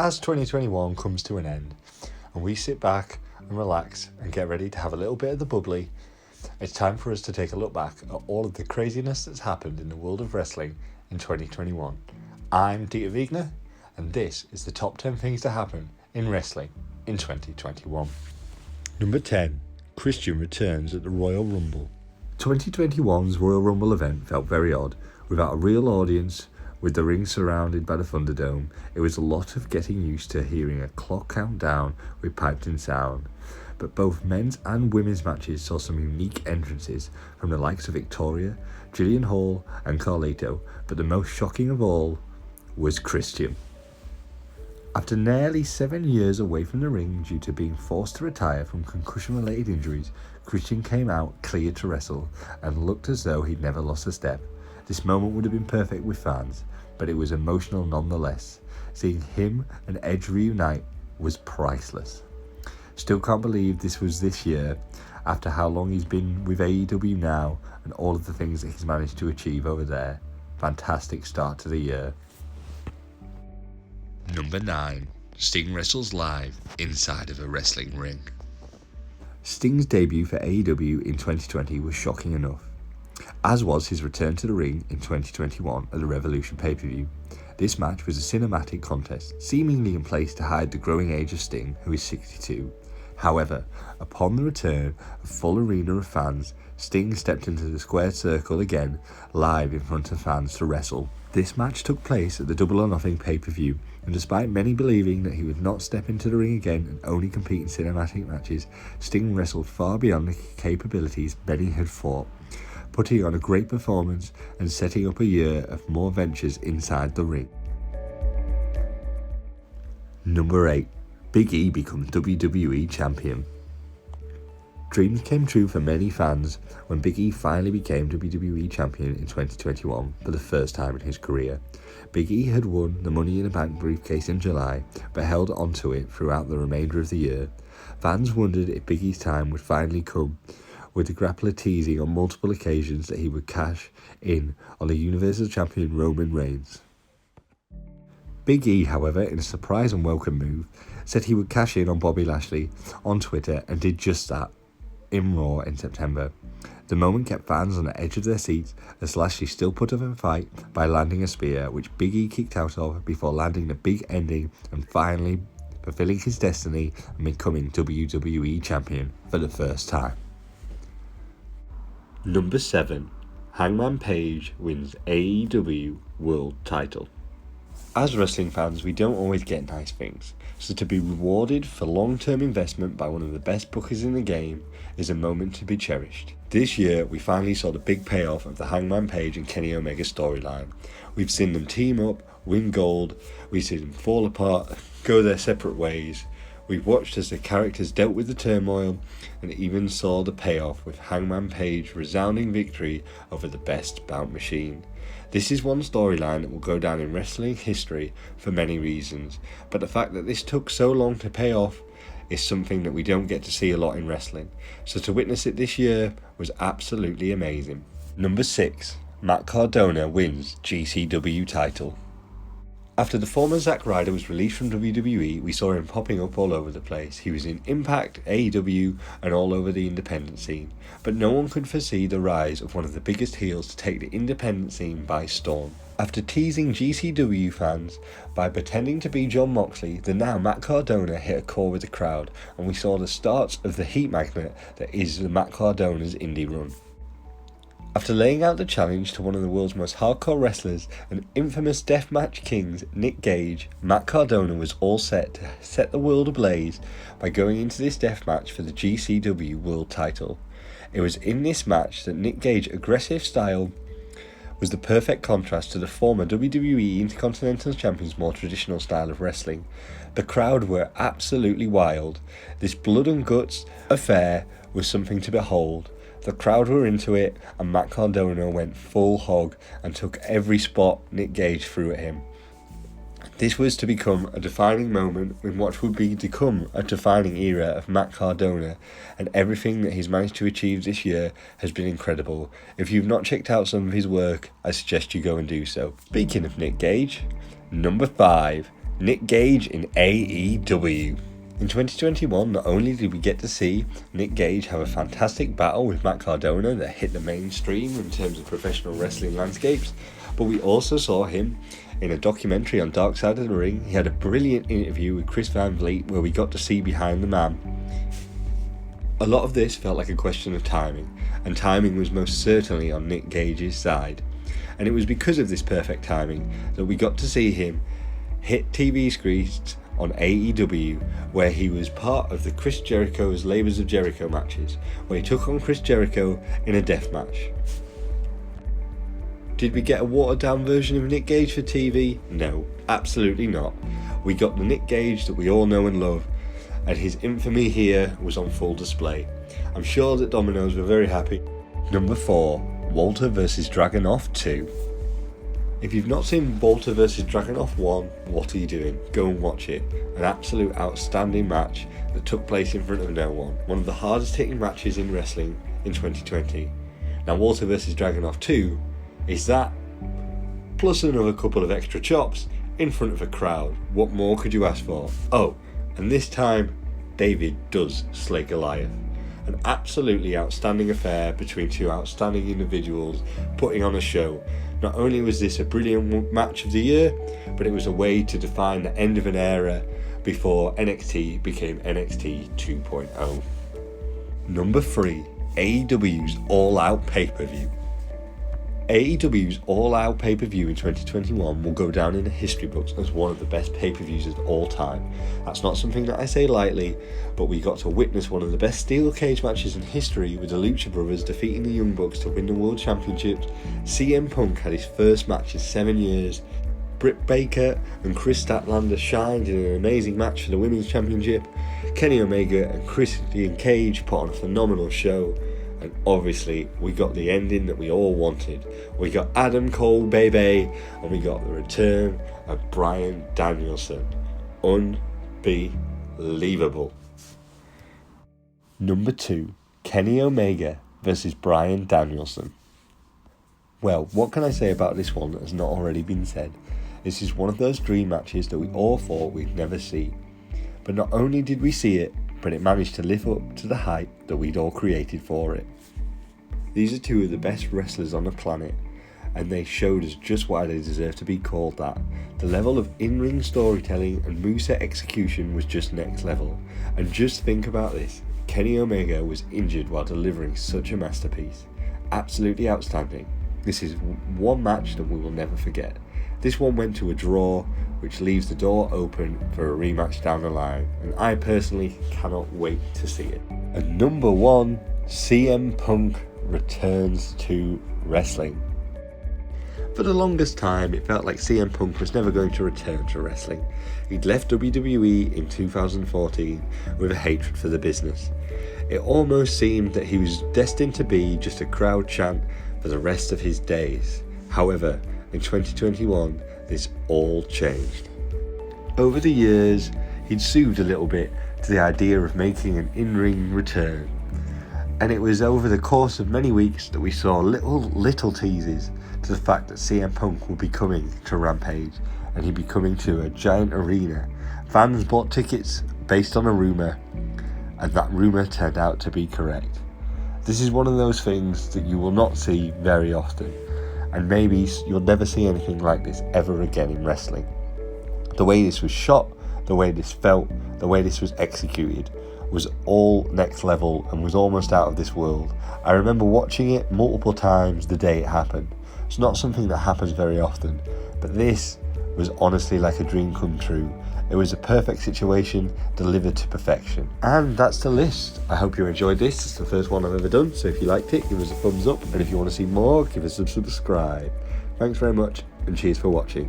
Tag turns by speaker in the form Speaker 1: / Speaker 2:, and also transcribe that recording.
Speaker 1: As 2021 comes to an end and we sit back and relax and get ready to have a little bit of the bubbly, it's time for us to take a look back at all of the craziness that's happened in the world of wrestling in 2021. I'm Wegener, and this is the top 10 things to happen in wrestling in 2021. Number 10. Christian returns at the Royal Rumble. 2021's Royal Rumble event felt very odd. Without a real audience, with the ring surrounded by the Thunderdome, it was a lot of getting used to hearing a clock count down with piped-in sound. But both men's and women's matches saw some unique entrances from the likes of Victoria, Jillian Hall and Carlito, but the most shocking of all was Christian. After nearly 7 years away from the ring due to being forced to retire from concussion-related injuries, Christian came out cleared to wrestle and looked as though he'd never lost a step. This moment would have been perfect with fans, but it was emotional nonetheless. Seeing him and Edge reunite was priceless. Still can't believe this was this year, after how long he's been with AEW now and all of the things that he's managed to achieve over there. Fantastic start to the year. Number 9. Sting wrestles live inside of a wrestling ring. Sting's debut for AEW in 2020 was shocking enough, as was his return to the ring in 2021 at the Revolution pay-per-view. This match was a cinematic contest, seemingly in place to hide the growing age of Sting, who is 62. However, upon the return of full arena of fans, Sting stepped into the squared circle again, live in front of fans to wrestle. This match took place at the Double or Nothing pay-per-view, and despite many believing that he would not step into the ring again and only compete in cinematic matches, Sting wrestled far beyond the capabilities many had thought, putting on a great performance and setting up a year of more ventures inside the ring. Number 8. Big E becomes WWE Champion. Dreams came true for many fans when Big E finally became WWE Champion in 2021 for the first time in his career. Big E had won the Money in the Bank briefcase in July, but held onto it throughout the remainder of the year. Fans wondered if Big E's time would finally come, with the grappler teasing on multiple occasions that he would cash in on the Universal Champion Roman Reigns. Big E, however, in a surprise and welcome move, said he would cash in on Bobby Lashley on Twitter and did just that in Raw in September. The moment kept fans on the edge of their seats as Lashley still put up a fight by landing a spear, which Big E kicked out of before landing the big ending and finally fulfilling his destiny and becoming WWE Champion for the first time. Number 7. Hangman Page wins AEW World Title. As wrestling fans, we don't always get nice things, so to be rewarded for long-term investment by one of the best bookers in the game is a moment to be cherished. This year, we finally saw the big payoff of the Hangman Page and Kenny Omega storyline. We've seen them team up, win gold, we've seen them fall apart, go their separate ways. We've watched as the characters dealt with the turmoil and even saw the payoff with Hangman Page's resounding victory over the best bout machine. This is one storyline that will go down in wrestling history for many reasons, but the fact that this took so long to pay off is something that we don't get to see a lot in wrestling, so to witness it this year was absolutely amazing. Number 6. Matt Cardona wins GCW title. After the former Zack Ryder was released from WWE, we saw him popping up all over the place. He was in Impact, AEW, and all over the independent scene. But no one could foresee the rise of one of the biggest heels to take the independent scene by storm. After teasing GCW fans by pretending to be Jon Moxley, the now Matt Cardona hit a chord with the crowd, and we saw the start of the heat magnet that is the Matt Cardona's indie run. After laying out the challenge to one of the world's most hardcore wrestlers and infamous deathmatch kings, Nick Gage, Matt Cardona was all set to set the world ablaze by going into this deathmatch for the GCW World Title. It was in this match that Nick Gage's aggressive style was the perfect contrast to the former WWE Intercontinental Champion's more traditional style of wrestling. The crowd were absolutely wild. This blood and guts affair was something to behold. The crowd were into it, and Matt Cardona went full hog and took every spot Nick Gage threw at him. This was to become a defining moment in what would become a defining era of Matt Cardona, and everything that he's managed to achieve this year has been incredible. If you've not checked out some of his work, I suggest you go and do so. Speaking of Nick Gage, number 5, Nick Gage in AEW. In 2021, not only did we get to see Nick Gage have a fantastic battle with Matt Cardona that hit the mainstream in terms of professional wrestling landscapes, but we also saw him in a documentary on Dark Side of the Ring. He had a brilliant interview with Chris Van Vliet where we got to see behind the man. A lot of this felt like a question of timing, and timing was most certainly on Nick Gage's side. And it was because of this perfect timing that we got to see him hit TV screens on AEW, where he was part of the Chris Jericho's Labors of Jericho matches, where he took on Chris Jericho in a death match. Did we get a watered down version of Nick Gage for TV? No, absolutely not. We got the Nick Gage that we all know and love, and his infamy here was on full display. I'm sure that Domino's were very happy. Number 4, Walter vs Dragunov 2. If you've not seen Walter vs Dragunov 1, what are you doing? Go and watch it. An absolute outstanding match that took place in front of no one. One of the hardest hitting matches in wrestling in 2020. Now Walter vs Dragunov 2 is that, plus another couple of extra chops in front of a crowd. What more could you ask for? Oh, and this time David does slay Goliath. An absolutely outstanding affair between two outstanding individuals putting on a show. Not only was this a brilliant match of the year, but it was a way to define the end of an era before NXT became NXT 2.0. Number 3, AEW's All Out pay-per-view. AEW's All Out pay-per-view in 2021 will go down in the history books as one of the best pay-per-views of all time. That's not something that I say lightly, but we got to witness one of the best steel cage matches in history, with the Lucha Brothers defeating the Young Bucks to win the World Championships. CM Punk had his first match in 7 years. Britt Baker and Chris Statlander shined in an amazing match for the Women's Championship. Kenny Omega and Christian Cage put on a phenomenal show. And obviously, we got the ending that we all wanted. We got Adam Cole, baby, and we got the return of Bryan Danielson. Unbelievable. Number 2, Kenny Omega versus Bryan Danielson. Well, what can I say about this one that has not already been said? This is one of those dream matches that we all thought we'd never see. But not only did we see it, but it managed to live up to the hype that we'd all created for it. These are two of the best wrestlers on the planet, and they showed us just why they deserve to be called that. The level of in-ring storytelling and moveset execution was just next level. And just think about this, Kenny Omega was injured while delivering such a masterpiece. Absolutely outstanding. This is one match that we will never forget. This one went to a draw, which leaves the door open for a rematch down the line, and I personally cannot wait to see it. And number 1, CM Punk returns to wrestling. For the longest time, it felt like CM Punk was never going to return to wrestling. He'd left WWE in 2014 with a hatred for the business. It almost seemed that he was destined to be just a crowd chant for the rest of his days. However, in 2021, this all changed. Over the years, he'd soothed a little bit to the idea of making an in-ring return. And it was over the course of many weeks that we saw little teases to the fact that CM Punk would be coming to Rampage, and he'd be coming to a giant arena. Fans bought tickets based on a rumour, and that rumour turned out to be correct. This is one of those things that you will not see very often, and maybe you'll never see anything like this ever again in wrestling. The way this was shot, the way this felt, the way this was executed was all next level and was almost out of this world. I remember watching it multiple times the day it happened. It's not something that happens very often, but this was honestly like a dream come true. It was a perfect situation delivered to perfection. And that's the list. I hope you enjoyed this. It's the first one I've ever done, so if you liked it, give us a thumbs up, and if you want to see more, give us a subscribe. Thanks very much, and cheers for watching.